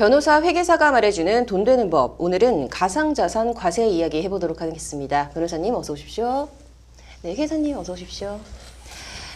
변호사 회계사가 말해주는 돈 되는 법. 오늘은 가상자산 과세 이야기 해보도록 하겠습니다. 변호사님 어서 오십시오. 네, 회계사님 어서 오십시오.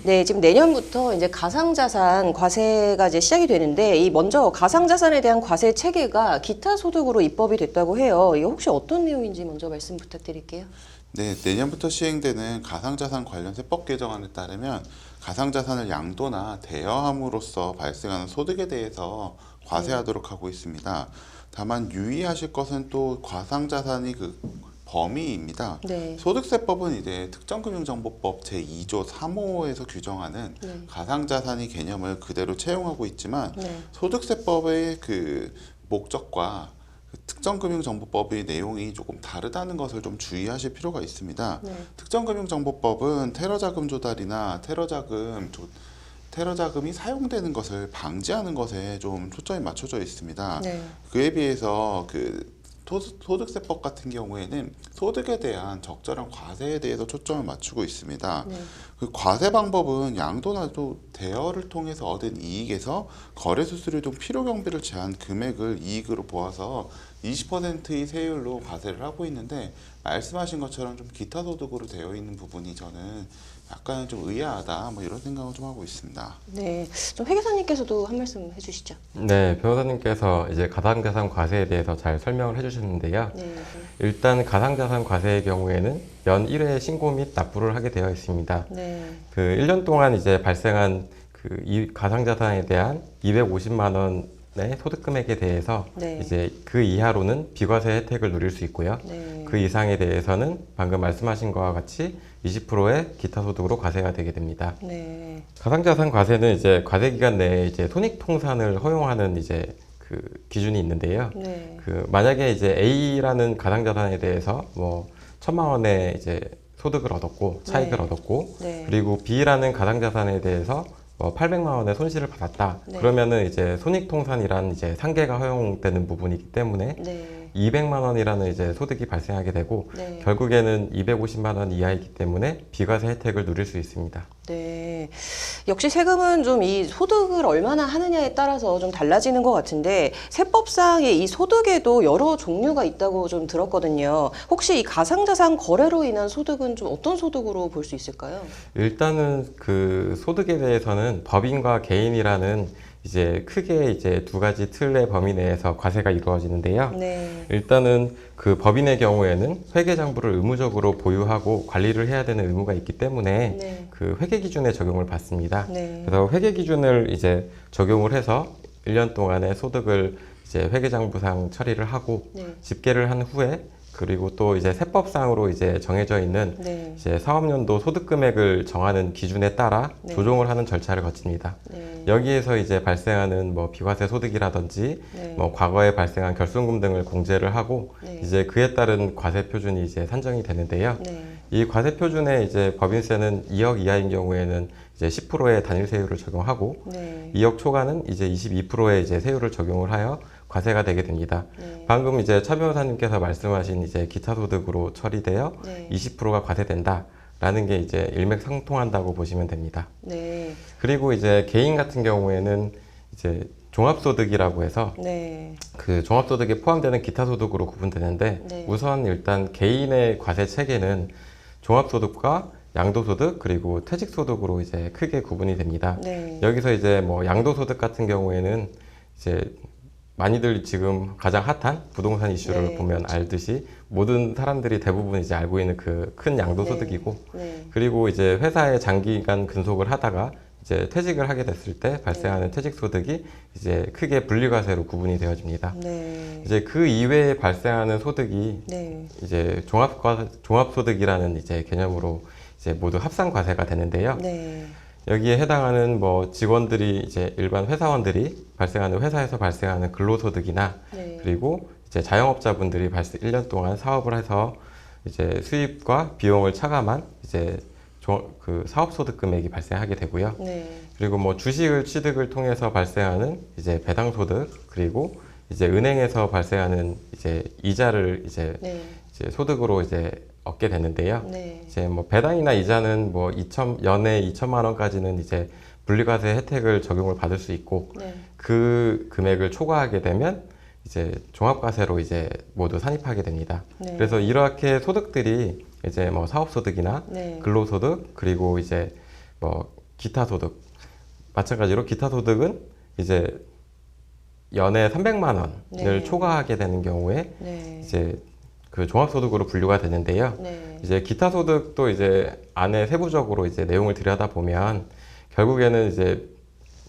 네, 지금 내년부터 이제 가상자산 과세가 이제 시작이 되는데 먼저 가상자산에 대한 과세 체계가 기타 소득으로 입법이 됐다고 해요. 이거 혹시 어떤 내용인지 먼저 말씀 부탁드릴게요. 네, 내년부터 시행되는 가상자산 관련 세법 개정안에 따르면 가상자산을 양도나 대여함으로써 발생하는 소득에 대해서 과세하도록 하고 있습니다. 다만 유의하실 것은 또 가상자산이 그 범위입니다. 네. 소득세법은 이제 특정금융정보법 제2조 3호에서 규정하는 가상자산의 개념을 그대로 채용하고 있지만 소득세법의 그 목적과 특정금융정보법의 내용이 조금 다르다는 것을 좀 주의하실 필요가 있습니다. 특정금융정보법은 테러자금 조달이나 테러자금이 사용되는 것을 방지하는 것에 좀 초점이 맞춰져 있습니다. 그에 비해서 그 소득세법 같은 경우에는 소득에 대한 적절한 과세에 대해서 초점을 맞추고 있습니다. 그 과세 방법은 양도나 또 대여를 통해서 얻은 이익에서 거래 수수료 등 필요 경비를 제한 금액을 이익으로 보아서 20%의 세율로 과세를 하고 있는데 말씀하신 것처럼 좀 기타 소득으로 되어 있는 부분이 저는 약간 좀 의아하다 뭐 이런 생각을 좀 하고 있습니다. 네, 좀 회계사님께서도 한 말씀 해주시죠. 네, 변호사님께서 이제 가상자산 과세에 대해서 잘 설명을 해주셨는데요. 일단 가상자산 과세의 경우에는 연 1회 신고 및 납부를 하게 되어 있습니다. 그 1년 동안 이제 발생한 이 가상자산에 대한 250만 원의 소득금액에 대해서 이제 그 이하로는 비과세 혜택을 누릴 수 있고요. 그 이상에 대해서는 방금 말씀하신 것과 같이 20%의 기타 소득으로 과세가 되게 됩니다. 가상자산 과세는 이제 과세 기간 내에 이제 손익통산을 허용하는 이제 그 기준이 있는데요. 그 만약에 이제 A라는 가상자산에 대해서 뭐 1,000만 원의 이제 소득을 얻었고 차익을 얻었고 그리고 B라는 가상자산에 대해서 800만 원의 손실을 받았다. 그러면은 이제 손익통산이란 이제 상계가 허용되는 부분이기 때문에 200만 원이라는 이제 소득이 발생하게 되고 결국에는 250만 원 이하이기 때문에 비과세 혜택을 누릴 수 있습니다. 네, 역시 세금은 좀 이 소득을 얼마나 하느냐에 따라서 좀 달라지는 것 같은데 세법상의 이 소득에도 여러 종류가 있다고 좀 들었거든요. 혹시 이 가상자산 거래로 인한 소득은 좀 어떤 소득으로 볼 수 있을까요? 일단은 그 소득에 대해서는 법인과 개인이라는 이제 크게 이제 두 가지 틀의 범위 내에서 과세가 이루어지는데요. 일단은 그 법인의 경우에는 회계장부를 의무적으로 보유하고 관리를 해야 되는 의무가 있기 때문에 그 회계 기준에 적용을 받습니다. 그래서 회계 기준을 이제 적용을 해서 1년 동안의 소득을 이제 회계장부상 처리를 하고 집계를 한 후에 그리고 또 이제 세법상으로 이제 정해져 있는 이제 사업연도 소득금액을 정하는 기준에 따라 조정을 하는 절차를 거칩니다. 여기에서 이제 발생하는 뭐 비과세 소득이라든지 뭐 과거에 발생한 결손금 등을 공제를 하고 이제 그에 따른 과세 표준이 이제 산정이 되는데요. 이 과세 표준에 이제 법인세는 2억 이하인 경우에는 이제 10%의 단일 세율을 적용하고 2억 초과는 이제 22%의 이제 세율을 적용을 하여 과세가 되게 됩니다. 방금 이제 차 변호사님께서 말씀하신 이제 기타 소득으로 처리되어 20%가 과세된다라는 게 이제 일맥상통한다고 보시면 됩니다. 그리고 이제 개인 같은 경우에는 이제 종합소득이라고 해서 그 종합소득에 포함되는 기타 소득으로 구분되는데 우선 일단 개인의 과세 체계는 종합소득과 양도소득 그리고 퇴직소득으로 이제 크게 구분이 됩니다. 여기서 이제 뭐 양도소득 같은 경우에는 이제 많이들 지금 가장 핫한 부동산 이슈를 보면 알듯이 모든 사람들이 대부분 이제 알고 있는 그 큰 양도소득이고 그리고 이제 회사에 장기간 근속을 하다가 이제 퇴직을 하게 됐을 때 발생하는 퇴직소득이 이제 크게 분리과세로 구분이 되어집니다. 이제 그 이외에 발생하는 소득이 이제 종합소득이라는 이제 개념으로 이제 모두 합산과세가 되는데요. 여기에 해당하는 뭐 직원들이 이제 일반 회사원들이 발생하는 회사에서 발생하는 근로소득이나 그리고 이제 자영업자분들이 1년 동안 사업을 해서 이제 수입과 비용을 차감한 이제 그 사업소득 금액이 발생하게 되고요. 그리고 뭐 주식을 취득을 통해서 발생하는 이제 배당소득 그리고 이제 은행에서 발생하는 이제 이자를 이제 소득으로 이제 얻게 되는데요. 이제 뭐 배당이나 이자는 뭐 연에 2천만 원까지는 이제 분리과세 혜택을 적용을 받을 수 있고 그 금액을 초과하게 되면 이제 종합과세로 이제 모두 산입하게 됩니다. 네. 그래서 이렇게 소득들이 이제 뭐 사업소득이나 네. 근로소득 그리고 이제 뭐 기타 소득 마찬가지로 기타 소득은 이제 연에 300만 원을 네. 초과하게 되는 경우에 네. 이제 그 종합소득으로 분류가 되는데요. 네. 이제 기타 소득도 이제 안에 세부적으로 이제 내용을 들여다 보면 결국에는 이제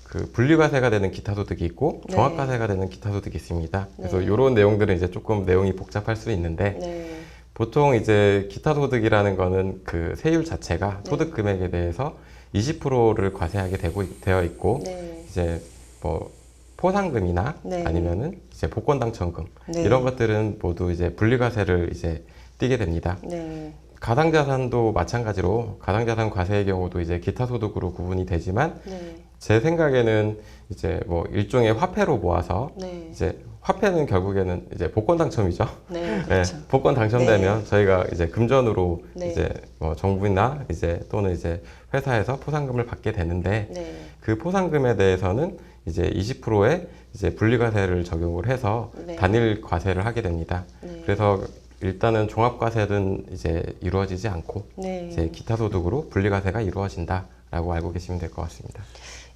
그 분리과세가 되는 기타 소득이 있고 네. 종합과세가 되는 기타 소득이 있습니다. 그래서 네. 이런 내용들은 이제 조금 내용이 복잡할 수 있는데 네. 보통 이제 기타 소득이라는 거는 그 세율 자체가 네. 소득 금액에 대해서 20%를 과세하게 되어 있고 네. 이제 뭐 포상금이나 네. 아니면은 이제 복권 당첨금 네. 이런 것들은 모두 이제 분리과세를 이제 띄게 됩니다. 네. 가상자산도 마찬가지로 가상자산 과세의 경우도 이제 기타 소득으로 구분이 되지만 네. 제 생각에는 이제 뭐 일종의 화폐로 모아서 네. 이제 화폐는 결국에는 이제 복권 당첨이죠. 네. 네, 그렇죠. 복권 당첨되면 저희가 이제 금전으로 네. 이제 뭐 정부나 이제 또는 이제 회사에서 포상금을 받게 되는데 네. 그 포상금에 대해서는 이제 20%의 이제 분리과세를 적용을 해서 네. 단일 과세를 하게 됩니다. 네. 그래서 일단은 종합과세는 이제 이루어지지 않고 네. 이제 기타 소득으로 분리과세가 이루어진다라고 알고 계시면 될 것 같습니다.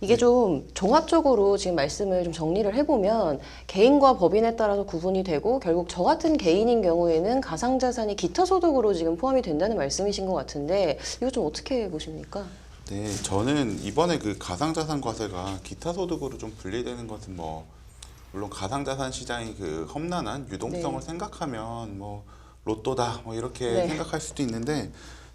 이게 좀 종합적으로 지금 말씀을 좀 정리를 해보면 개인과 법인에 따라서 구분이 되고 결국 저 같은 개인인 경우에는 가상자산이 기타 소득으로 지금 포함이 된다는 말씀이신 것 같은데 이거 좀 어떻게 보십니까? 네, 저는 이번에 그 가상자산 과세가 기타 소득으로 좀 분리되는 것은 뭐 물론 가상자산 시장이 그 험난한 유동성을 네. 생각하면 뭐 로또다 뭐 이렇게 네. 생각할 수도 있는데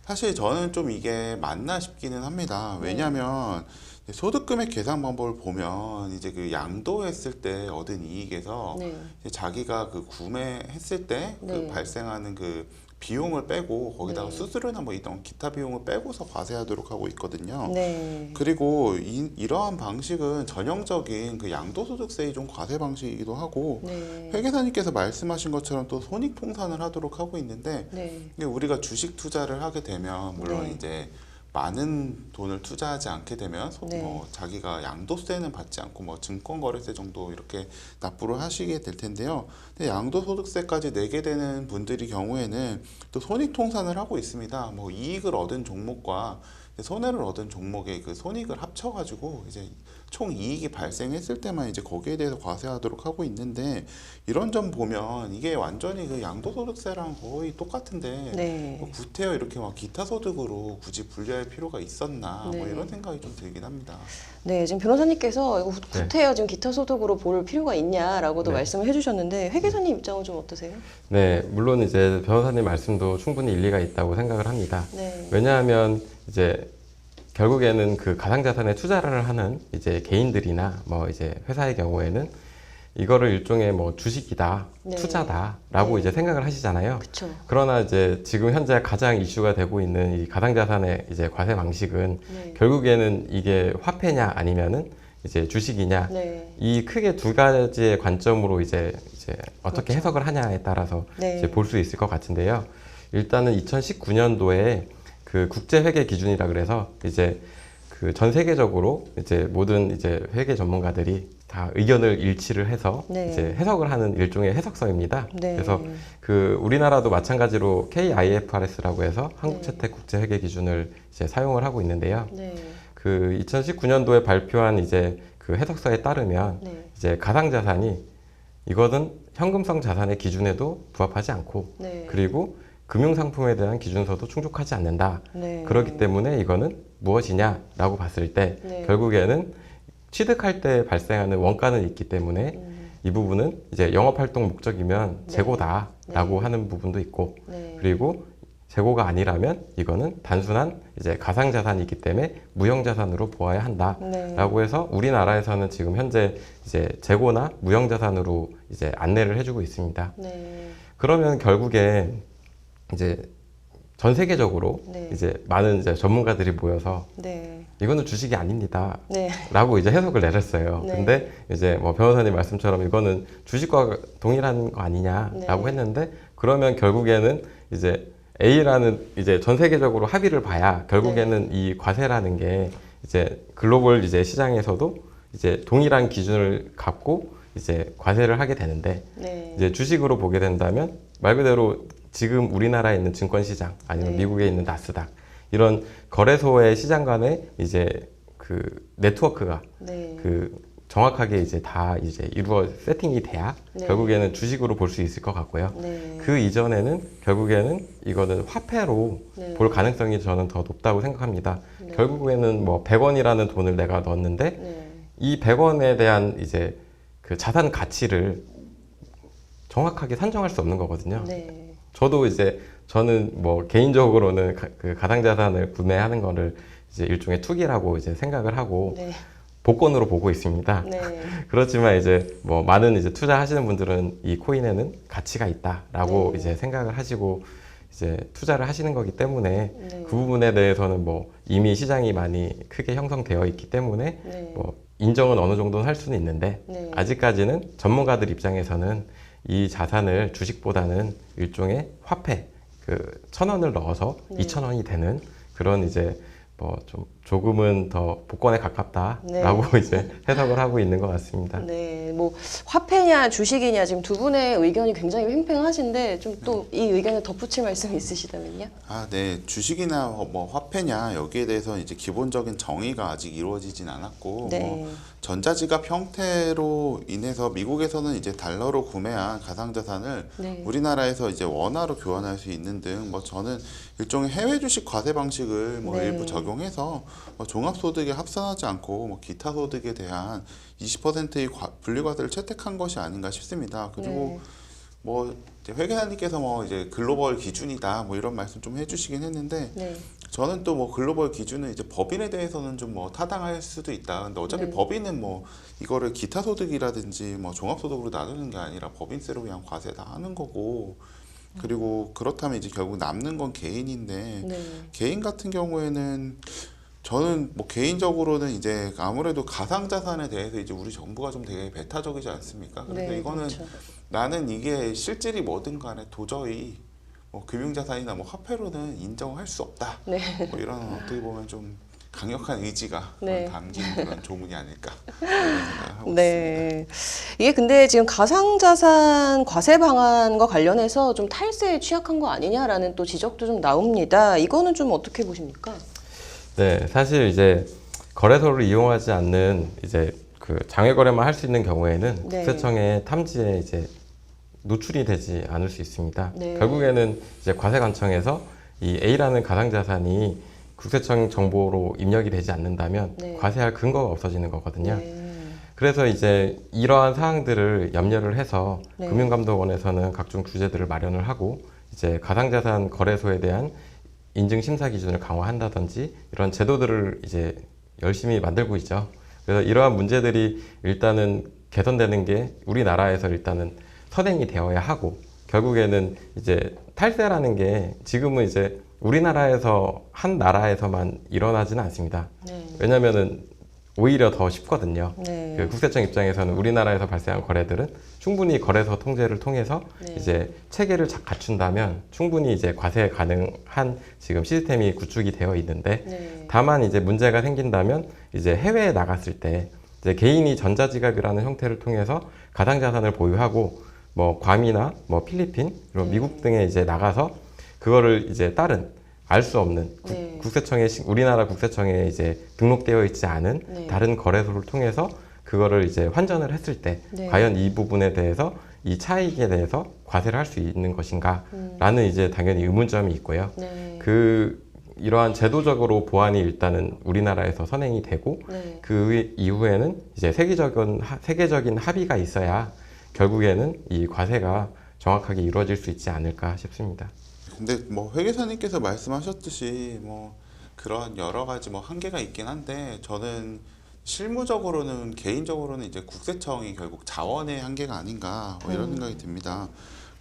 사실 저는 좀 이게 맞나 싶기는 합니다. 네. 왜냐하면 소득금액 계산 방법을 보면 이제 그 양도했을 때 얻은 이익에서 네. 이제 자기가 그 구매했을 때 그 네. 발생하는 그 비용을 빼고 거기다가 네. 수수료나 뭐 이런 기타 비용을 빼고서 과세하도록 하고 있거든요. 네. 그리고 이러한 방식은 전형적인 그 양도소득세 이종 과세 방식이기도 하고 네. 회계사님께서 말씀하신 것처럼 또 손익통산을 하도록 하고 있는데 네. 이게 우리가 주식 투자를 하게 되면 물론 네. 이제 많은 돈을 투자하지 않게 되면 네. 뭐 자기가 양도세는 받지 않고 뭐 증권거래세 정도 이렇게 납부를 하시게 될 텐데요. 근데 양도소득세까지 내게 되는 분들이 경우에는 또 손익통산을 하고 있습니다. 뭐 이익을 얻은 종목과 손해를 얻은 종목의 그 손익을 합쳐가지고 이제 총 이익이 발생했을 때만 이제 거기에 대해서 과세하도록 하고 있는데 이런 점 보면 이게 완전히 그 양도소득세랑 거의 똑같은데 네. 뭐 구태여 이렇게 막 기타 소득으로 굳이 분리할 필요가 있었나 뭐 네. 이런 생각이 좀 들긴 합니다. 네, 지금 변호사님께서 이거 구태여 지금 기타 소득으로 볼 필요가 있냐라고도 네. 말씀을 해주셨는데 회계사님 입장은 좀 어떠세요? 네, 물론 이제 변호사님 말씀도 충분히 일리가 있다고 생각을 합니다. 네. 왜냐하면 이제 결국에는 그 가상자산에 투자를 하는 이제 개인들이나 뭐 이제 회사의 경우에는 이거를 일종의 뭐 주식이다, 네. 투자다라고 네. 이제 생각을 하시잖아요. 그렇죠. 그러나 이제 지금 현재 가장 이슈가 되고 있는 이 가상자산의 이제 과세 방식은 네. 결국에는 이게 화폐냐 아니면은 이제 주식이냐 네. 이 크게 두 가지의 관점으로 이제 어떻게 그렇죠. 해석을 하냐에 따라서 네. 이제 볼 수 있을 것 같은데요. 일단은 2019년도에 그 국제회계 기준이라 그래서 이제 그 전 세계적으로 이제 모든 이제 회계 전문가들이 다 의견을 일치를 해서 네. 이제 해석을 하는 일종의 해석서입니다. 네. 그래서 그 우리나라도 마찬가지로 KIFRS라고 해서 한국채택국제회계 기준을 이제 사용을 하고 있는데요. 네. 그 2019년도에 발표한 이제 그 해석서에 따르면 네. 이제 가상자산이 이것은 현금성 자산의 기준에도 부합하지 않고 네. 그리고 금융상품에 대한 기준서도 충족하지 않는다. 네. 그렇기 때문에 이거는 무엇이냐라고 봤을 때 네. 결국에는 취득할 때 발생하는 원가는 있기 때문에 이 부분은 이제 영업활동 목적이면 네. 재고다라고 네. 하는 부분도 있고 네. 그리고 재고가 아니라면 이거는 단순한 이제 가상자산이기 때문에 무형자산으로 보아야 한다라고 네. 해서 우리나라에서는 지금 현재 이제 재고나 무형자산으로 이제 안내를 해주고 있습니다. 네. 그러면 결국에 이제 전 세계적으로 네. 이제 많은 이제 전문가들이 모여서 네. 이거는 주식이 아닙니다. 네. 라고 이제 해석을 내렸어요. 네. 근데 이제 뭐 변호사님 말씀처럼 이거는 주식과 동일한 거 아니냐라고 네. 했는데 그러면 결국에는 이제 A라는 이제 전 세계적으로 합의를 봐야 결국에는 네. 이 과세라는 게 이제 글로벌 이제 시장에서도 이제 동일한 기준을 갖고 이제 과세를 하게 되는데 네. 이제 주식으로 보게 된다면 말 그대로 지금 우리나라에 있는 증권시장 아니면 네. 미국에 있는 나스닥 이런 거래소의 시장 간에 이제 그 네트워크가 네. 그 정확하게 이제 다 이제 세팅이 돼야 네. 결국에는 주식으로 볼 수 있을 것 같고요. 네. 그 이전에는 결국에는 이거는 화폐로 네. 볼 가능성이 저는 더 높다고 생각합니다. 네. 결국에는 뭐 100원이라는 돈을 내가 넣었는데 네. 이 100원에 대한 이제 그 자산 가치를 정확하게 산정할 수 없는 거거든요. 네. 저도 이제 저는 뭐 개인적으로는 그 가상자산을 구매하는 거를 이제 일종의 투기라고 이제 생각을 하고 네. 복권으로 보고 있습니다. 네. 그렇지만 이제 뭐 많은 이제 투자하시는 분들은 이 코인에는 가치가 있다라고 네. 이제 생각을 하시고 이제 투자를 하시는 거기 때문에 네. 그 부분에 대해서는 뭐 이미 시장이 많이 크게 형성되어 있기 때문에 네. 뭐 인정은 어느 정도는 할 수는 있는데 네. 아직까지는 전문가들 입장에서는 이 자산을 주식보다는 일종의 화폐 그 1,000원을 넣어서 네. 2,000원이 되는 그런 이제 뭐 좀 조금은 더 복권에 가깝다라고 이제 해석을 하고 있는 것 같습니다. 네, 뭐 화폐냐 주식이냐 지금 두 분의 의견이 굉장히 팽팽하신데 좀 또 이 의견을 덧붙일 말씀이 있으시다면요? 아, 네. 주식이나 뭐 화폐냐 여기에 대해서 이제 기본적인 정의가 아직 이루어지진 않았고 네. 뭐 전자지갑 형태로 인해서 미국에서는 이제 달러로 구매한 가상자산을 네. 우리나라에서 이제 원화로 교환할 수 있는 등 뭐 저는 일종의 해외 주식 과세 방식을 뭐 네. 일부 적용해서 뭐 종합소득에 합산하지 않고 뭐 기타 소득에 대한 20%의 분리과세를 채택한 것이 아닌가 싶습니다. 그리고 네. 뭐 이제 회계사님께서 뭐 이제 글로벌 기준이다 뭐 이런 말씀 좀 해주시긴 했는데 네. 저는 또 뭐 글로벌 기준은 이제 법인에 대해서는 좀 뭐 타당할 수도 있다. 근데 어차피 네. 법인은 뭐 이거를 기타 소득이라든지 뭐 종합소득으로 나누는 게 아니라 법인세로 그냥 과세 다 하는 거고. 그리고 그렇다면 이제 결국 남는 건 개인인데 네. 개인 같은 경우에는 저는 뭐 개인적으로는 이제 아무래도 가상자산에 대해서 이제 우리 정부가 좀 되게 배타적이지 않습니까? 그래서 네, 이거는 그렇죠. 나는 이게 실질이 뭐든 간에 도저히 뭐 금융자산이나 뭐 화폐로는 인정할 수 없다. 네. 뭐 이런 어떻게 보면 좀 강력한 의지가 네. 담긴 그런 조문이 아닐까 그런 생각을 하고 있습니다. 네. 이게 근데 지금 가상자산 과세 방안과 관련해서 좀 탈세에 취약한 거 아니냐라는 또 지적도 좀 나옵니다. 이거는 좀 어떻게 보십니까? 네, 사실 이제 거래소를 이용하지 않는 이제 그 장외 거래만 할 수 있는 경우에는 네. 국세청의 탐지에 이제 노출이 되지 않을 수 있습니다. 네. 결국에는 이제 과세관청에서 이 A라는 가상자산이 국세청 정보로 입력이 되지 않는다면 네. 과세할 근거가 없어지는 거거든요. 네. 그래서 이제 이러한 사항들을 염려를 해서 네. 금융감독원에서는 각종 규제들을 마련을 하고 이제 가상자산 거래소에 대한 인증 심사 기준을 강화한다든지 이런 제도들을 이제 열심히 만들고 있죠. 그래서 이러한 문제들이 일단은 개선되는 게 우리나라에서 일단은 선행이 되어야 하고 결국에는 이제 탈세라는 게 지금은 이제 우리나라에서 한 나라에서만 일어나지는 않습니다. 네. 왜냐면은 오히려 더 쉽거든요. 네. 그 국세청 입장에서는 우리나라에서 발생한 거래들은 충분히 거래소 통제를 통해서 네. 이제 체계를 갖춘다면 충분히 이제 과세 가능한 지금 시스템이 구축이 되어 있는데 네. 다만 이제 문제가 생긴다면 이제 해외에 나갔을 때 이제 개인이 전자지갑이라는 형태를 통해서 가상자산을 보유하고 뭐 괌이나 뭐 필리핀 그리고 네. 미국 등에 이제 나가서 그거를 이제 다른 알 수 없는 네. 국세청에 우리나라 국세청에 이제 등록되어 있지 않은 네. 다른 거래소를 통해서 그거를 이제 환전을 했을 때 네. 과연 이 부분에 대해서 이 차익에 대해서 과세를 할 수 있는 것인가라는 이제 당연히 의문점이 있고요. 네. 이러한 제도적으로 보완이 일단은 우리나라에서 선행이 되고 네. 그 이후에는 이제 세계적인 합의가 있어야 결국에는 이 과세가 정확하게 이루어질 수 있지 않을까 싶습니다. 근데 뭐 회계사님께서 말씀하셨듯이 뭐 그런 여러 가지 뭐 한계가 있긴 한데 저는 실무적으로는 개인적으로는 이제 국세청이 결국 자원의 한계가 아닌가 뭐 이런 생각이 듭니다.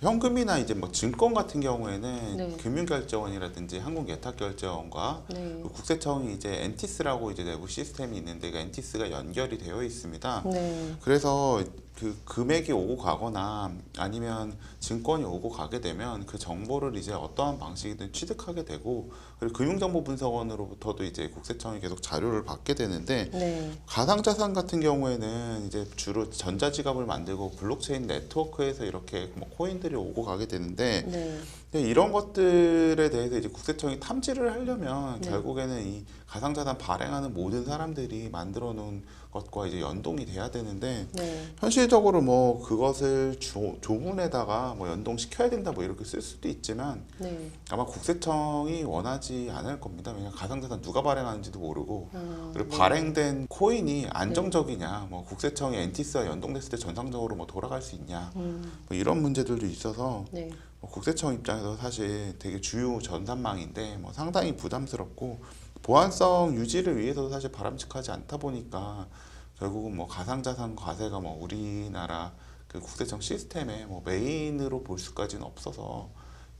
현금이나 이제 뭐 증권 같은 경우에는 네. 금융결제원이라든지 한국예탁결제원과 네. 국세청이 이제 엔티스라고 이제 내부 시스템이 있는데 그 엔티스가 연결이 되어 있습니다. 네. 그래서 그 금액이 오고 가거나 아니면 증권이 오고 가게 되면 그 정보를 이제 어떠한 방식이든 취득하게 되고, 그리고 금융정보분석원으로부터도 이제 국세청이 계속 자료를 받게 되는데, 네. 가상자산 같은 경우에는 이제 주로 전자지갑을 만들고 블록체인 네트워크에서 이렇게 뭐 코인들이 오고 가게 되는데, 네. 근데 이런 것들에 대해서 이제 국세청이 탐지를 하려면 네. 결국에는 이 가상자산 발행하는 모든 사람들이 만들어 놓은 것과 이제 연동이 돼야 되는데, 네. 현실적으로 뭐 그것을 조문에다가 뭐 연동시켜야 된다 뭐 이렇게 쓸 수도 있지만, 네. 아마 국세청이 원하지 않을 겁니다. 왜냐하면 가상자산 누가 발행하는지도 모르고, 그리고 네. 발행된 코인이 안정적이냐, 뭐 국세청이 엔티스와 연동됐을 때 전상적으로 뭐 돌아갈 수 있냐, 뭐 이런 문제들도 있어서 네. 국세청 입장에서 사실 되게 주요 전산망인데 뭐 상당히 부담스럽고, 보안성 유지를 위해서도 사실 바람직하지 않다 보니까 결국은 뭐 가상자산 과세가 뭐 우리나라 그 국세청 시스템의 뭐 메인으로 볼 수까지는 없어서,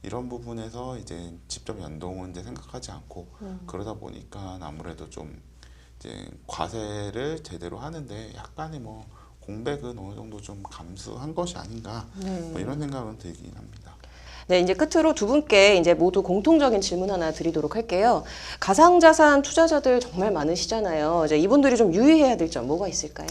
이런 부분에서 이제 직접 연동은 이제 생각하지 않고, 그러다 보니까 아무래도 좀 이제 과세를 제대로 하는데 약간의 뭐 공백은 어느 정도 좀 감수한 것이 아닌가, 뭐 이런 생각은 들긴 합니다. 네, 이제 끝으로 두 분께 이제 모두 공통적인 질문 하나 드리도록 할게요. 가상자산 투자자들 정말 많으시잖아요. 이제 이분들이 좀 유의해야 될 점 뭐가 있을까요?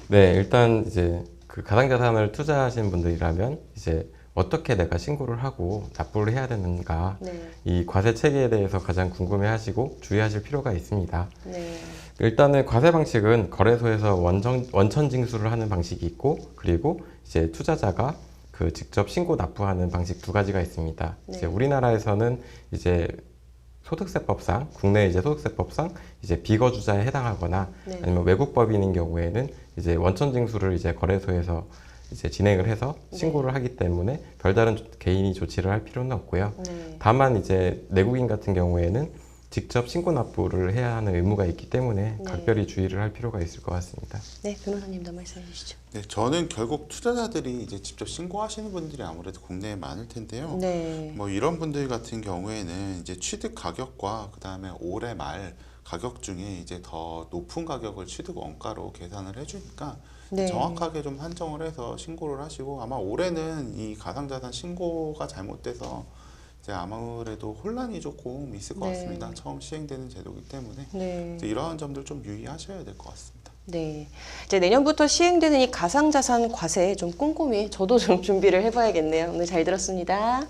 네, 일단 이제 그 가상자산을 투자하시는 분들이라면 이제 어떻게 내가 신고를 하고 납부를 해야 되는가, 네. 이 과세 체계에 대해서 가장 궁금해하시고 주의하실 필요가 있습니다. 네. 일단은 과세 방식은 거래소에서 원천 징수를 하는 방식이 있고, 그리고 이제 투자자가 그 직접 신고 납부하는 방식 두 가지가 있습니다. 네. 이제 우리나라에서는 이제 소득세법상, 국내 이제 소득세법상 이제 비거주자에 해당하거나 네. 아니면 외국 법인인 경우에는 이제 원천 징수를 이제 거래소에서 이제 진행을 해서 신고를 하기 때문에 별다른 개인이 조치를 할 필요는 없고요. 네. 다만 이제 내국인 같은 경우에는 직접 신고 납부를 해야 하는 의무가 있기 때문에 네. 각별히 주의를 할 필요가 있을 것 같습니다. 네, 변호사님도 말씀해 주시죠. 네, 저는 결국 투자자들이 이제 직접 신고하시는 분들이 아무래도 국내에 많을 텐데요. 네. 뭐 이런 분들 같은 경우에는 이제 취득 가격과 그 다음에 올해 말 가격 중에 이제 더 높은 가격을 취득 원가로 계산을 해주니까 네. 정확하게 좀 한정을 해서 신고를 하시고, 아마 올해는 이 가상자산 신고가 잘못돼서 이제 아무래도 혼란이 조금 있을 것 네. 같습니다. 처음 시행되는 제도이기 때문에 네. 이제 이러한 점들 좀 유의하셔야 될 것 같습니다. 네. 이제 내년부터 시행되는 이 가상자산 과세 좀 꼼꼼히 저도 좀 준비를 해봐야겠네요. 오늘 잘 들었습니다.